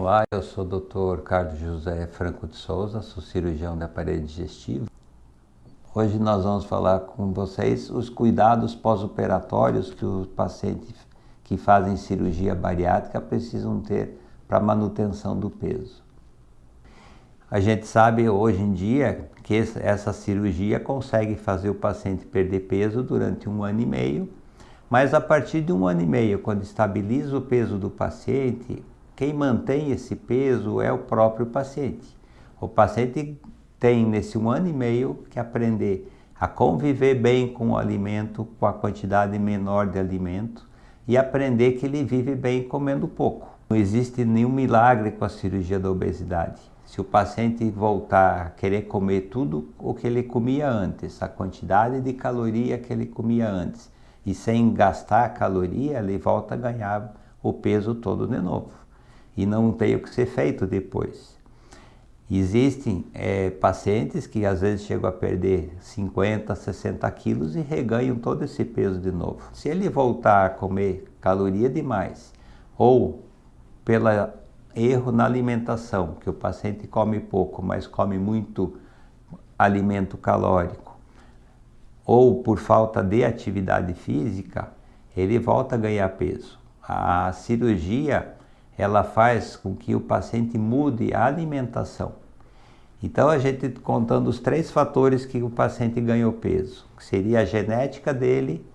Olá, eu sou o Dr. Carlos José Franco de Souza, sou cirurgião da parede digestiva. Hoje nós vamos falar com vocês os cuidados pós-operatórios que os pacientes que fazem cirurgia bariátrica precisam ter para manutenção do peso. A gente sabe hoje em dia que essa cirurgia consegue fazer o paciente perder peso durante 1 ano e meio, mas a partir de 1 ano e meio, quando estabiliza o peso do paciente, quem mantém esse peso é o próprio paciente. O paciente tem nesse 1 ano e meio que aprender a conviver bem com o alimento, com a quantidade menor de alimento e aprender que ele vive bem comendo pouco. Não existe nenhum milagre com a cirurgia da obesidade. Se o paciente voltar a querer comer tudo o que ele comia antes, a quantidade de caloria que ele comia antes, e sem gastar caloria, ele volta a ganhar o peso todo de novo. E não tem o que ser feito depois. Existem pacientes que às vezes chegam a perder 50, 60 quilos e reganham todo esse peso de novo. Se ele voltar a comer caloria demais, ou pelo erro na alimentação, que o paciente come pouco, mas come muito alimento calórico, ou por falta de atividade física, ele volta a ganhar peso. A cirurgia, ela faz com que o paciente mude a alimentação. Então a gente contando os 3 fatores que o paciente ganhou peso, que seria a genética dele,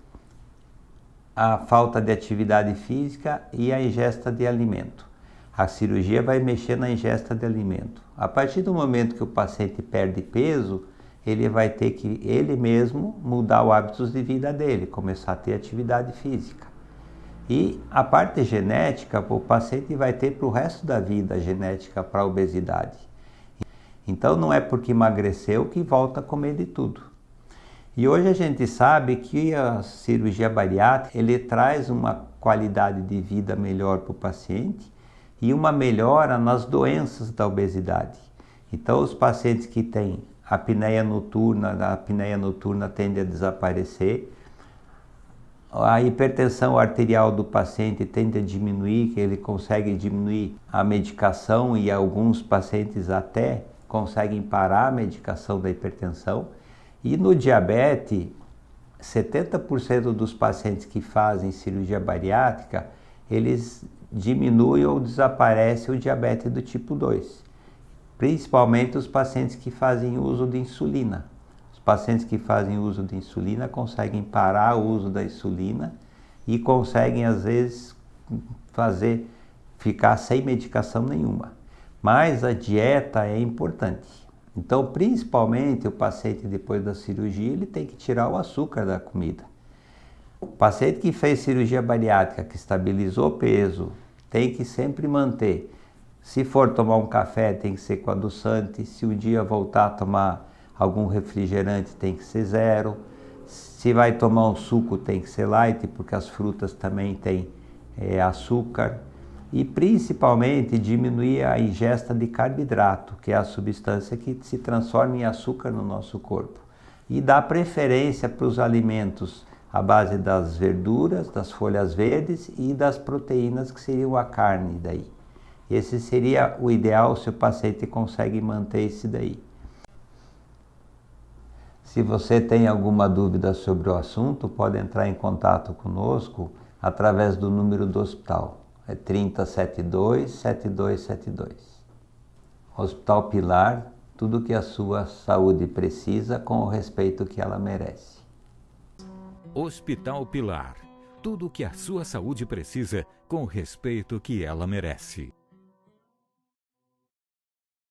a falta de atividade física e a ingesta de alimento. A cirurgia vai mexer na ingesta de alimento. A partir do momento que o paciente perde peso, ele vai ter que ele mesmo mudar os hábitos de vida dele, começar a ter atividade física. E a parte genética, o paciente vai ter para o resto da vida, a genética para a obesidade. Então não é porque emagreceu que volta a comer de tudo. E hoje a gente sabe que a cirurgia bariátrica, ele traz uma qualidade de vida melhor para o paciente e uma melhora nas doenças da obesidade. Então os pacientes que têm a apneia noturna tende a desaparecer. A hipertensão arterial do paciente tende a diminuir, que ele consegue diminuir a medicação e alguns pacientes até conseguem parar a medicação da hipertensão. E no diabetes, 70% dos pacientes que fazem cirurgia bariátrica, eles diminuem ou desaparecem o diabetes do tipo 2. Principalmente os pacientes que fazem uso de insulina. Os pacientes que fazem uso de insulina conseguem parar o uso da insulina e conseguem, às vezes, ficar sem medicação nenhuma. Mas a dieta é importante. Então, principalmente, o paciente, depois da cirurgia, ele tem que tirar o açúcar da comida. O paciente que fez cirurgia bariátrica, que estabilizou o peso, tem que sempre manter. Se for tomar um café, tem que ser com adoçante. Se um dia voltar a tomar algum refrigerante, tem que ser 0. Se vai tomar um suco, tem que ser light, porque as frutas também têm açúcar. E principalmente diminuir a ingesta de carboidrato, que é a substância que se transforma em açúcar no nosso corpo. E dar preferência para os alimentos à base das verduras, das folhas verdes e das proteínas, que seriam a carne daí. Esse seria o ideal se o paciente consegue manter esse daí. Se você tem alguma dúvida sobre o assunto, pode entrar em contato conosco através do número do hospital. É 3072-7272. Hospital Pilar, tudo que a sua saúde precisa com o respeito que ela merece. Hospital Pilar, tudo que a sua saúde precisa com o respeito que ela merece.